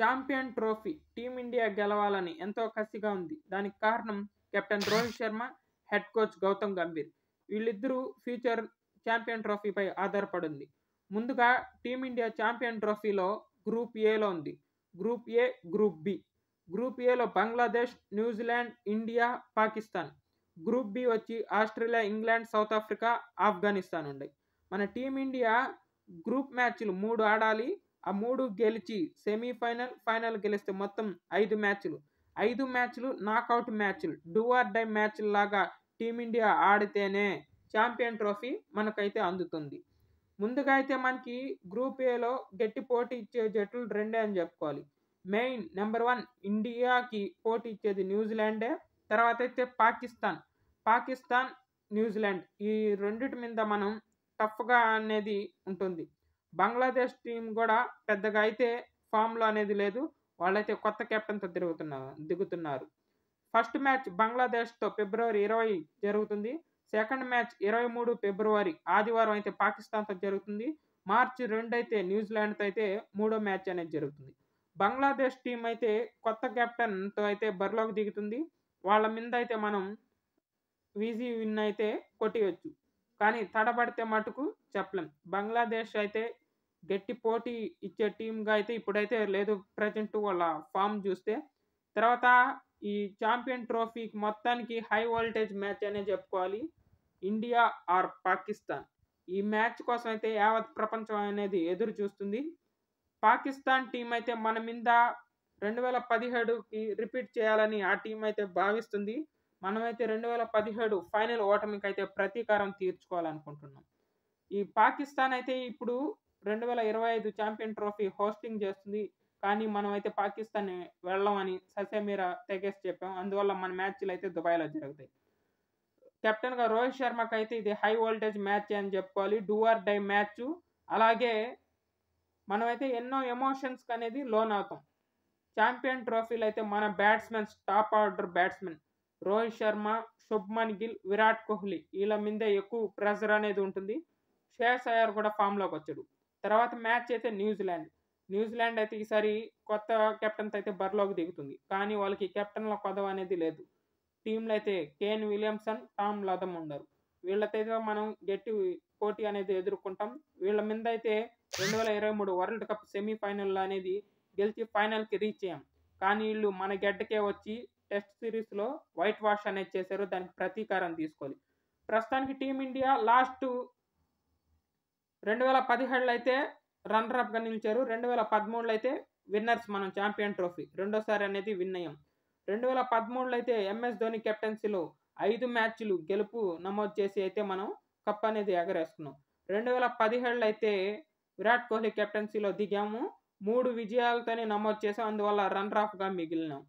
Champion trophy team India గెలవాలని ఎంతో కసిగా ఉంది. దానికి కారణం captain Rohit Sharma, head coach Gautam Gambhir. వీళ్ళిద్దరూ ఫ్యూచర్ చాంపియన్ ట్రోఫీపై ఆధారపడింది. ముందుగా టీమిండియా చాంపియన్ ట్రోఫీలో గ్రూప్ ఏలో ఉంది. Group A, group B. Group ఏలో Bangladesh, New Zealand, India, Pakistan. Group B వచ్చి Australia, England, South Africa, Afghanistan ఉన్నాయి. మన టీమిండియా గ్రూప్ మ్యాచ్లు 3 ఆడాలి. ఆ 3 గెలిచి సెమీఫైనల్, ఫైనల్ గెలిస్తే మొత్తం 5 మ్యాచ్లు. 5 మ్యాచ్లు నాకౌట్ మ్యాచ్లు, డూ ఆర్ డై మ్యాచ్ల లాగా టీమిండియా ఆడితేనే ఛాంపియన్ ట్రోఫీ మనకైతే అందుతుంది. ముందుగా అయితే మనకి గ్రూప్ ఏలో గట్టి పోటీ ఇచ్చే జట్లు రెండే అని చెప్పుకోవాలి. మెయిన్ నెంబర్ 1 ఇండియాకి పోటీ ఇచ్చేది న్యూజిలాండే. తర్వాత అయితే పాకిస్తాన్, న్యూజిలాండ్. ఈ రెండిటి మీద మనం టఫ్గా అనేది ఉంటుంది. బంగ్లాదేశ్ టీం కూడా పెద్దగా అయితే ఫామ్లో అనేది లేదు. వాళ్ళైతే కొత్త కెప్టెన్తో దిగుతున్నారు. ఫస్ట్ మ్యాచ్ బంగ్లాదేశ్తో ఫిబ్రవరి 20 జరుగుతుంది. సెకండ్ మ్యాచ్ 23 ఫిబ్రవరి ఆదివారం అయితే పాకిస్తాన్తో జరుగుతుంది. మార్చి 2 అయితే న్యూజిలాండ్తో అయితే మూడో మ్యాచ్ అనేది జరుగుతుంది. బంగ్లాదేశ్ టీం అయితే కొత్త కెప్టెన్తో అయితే బరిలోకి దిగుతుంది. వాళ్ళ మీద అయితే మనం ఈజీ విన్ అయితే కొట్టవచ్చు. కానీ తడబడితే మటుకు చెప్పలేం. బంగ్లాదేశ్ అయితే గట్టి పోటీ ఇచ్చే టీమ్గా అయితే ఇప్పుడైతే లేదు ప్రజెంట్ వాళ్ళ ఫామ్ చూస్తే. తర్వాత ఈ ఛాంపియన్ ట్రోఫీకి మొత్తానికి హై వోల్టేజ్ మ్యాచ్ అనే చెప్పుకోవాలి. India or Pakistan. ఈ మ్యాచ్ కోసం అయితే యావత్ ప్రపంచం అనేది ఎదురు చూస్తుంది. పాకిస్తాన్ టీం అయితే మన మీద 2017కి రిపీట్ చేయాలని ఆ టీం అయితే భావిస్తుంది. మనమైతే 2017 ఫైనల్ ఓటమికి అయితే ప్రతీకారం తీర్చుకోవాలనుకుంటున్నాం. ఈ పాకిస్తాన్ అయితే ఇప్పుడు 2025 ఛాంపియన్ ట్రోఫీ హోస్టింగ్ చేస్తుంది. కానీ మనం అయితే పాకిస్తాన్ వెళ్ళమని ససేమిరా తెగేసి చెప్పాం. అందువల్ల మన మ్యాచ్లు అయితే దుబాయ్లో జరుగుతాయి. కెప్టెన్గా రోహిత్ శర్మకి అయితే ఇది హై వోల్టేజ్ మ్యాచ్ అని చెప్పుకోవాలి. Do or die match. అలాగే మనమైతే ఎన్నో ఎమోషన్స్కి అనేది లోన్ అవుతాం. ఛాంపియన్ ట్రోఫీలో అయితే మన batsmen, top order batsmen Rohit Sharma, Shubman Gill, Virat Kohli వీళ్ళ మీద ఎక్కువ ప్రెషర్ అనేది ఉంటుంది. శ్రేయస్ అయ్యర్ కూడా ఫామ్లోకి వచ్చాడు. తర్వాత మ్యాచ్ అయితే న్యూజిలాండ్ అయితే ఈసారి కొత్త కెప్టెన్తో అయితే బరిలోకి దిగుతుంది. కానీ వాళ్ళకి కెప్టెన్ల కొదవ అనేది లేదు. టీంలో అయితే కేన్ విలియమ్సన్, టామ్ లథమ్ ఉండరు. వీళ్ళతో మనం గట్టి పోటీ అనేది ఎదుర్కొంటాం. వీళ్ళ మీద అయితే 2023 వరల్డ్ కప్ సెమీఫైనల్లో అనేది గెలిచి ఫైనల్కి రీచ్ అయ్యాం. కానీ వీళ్ళు మన గడ్డకే వచ్చి టెస్ట్ సిరీస్లో వైట్ వాష్ అనేది చేశారు. దానికి ప్రతీకారం తీసుకోవాలి. ప్రస్తుతానికి టీమిండియా లాస్ట్ 2017లో అయితే రన్నరప్గా నిలిచారు. 2013లో అయితే విన్నర్స్ మనం ఛాంపియన్ ట్రోఫీ రెండోసారి అనేది విన్ అయ్యాం. 2013లో అయితే ఎంఎస్ ధోని కెప్టెన్సీలో 5 మ్యాచ్లు గెలుపు నమోదు చేసి అయితే మనం కప్ అనేది ఎగరేసుకున్నాం. 2017లో అయితే విరాట్ కోహ్లీ కెప్టెన్సీలో దిగాము. 3 విజయాలతోనే నమోదు చేసాం. అందువల్ల రన్నర్ అప్గా మిగిలినాం.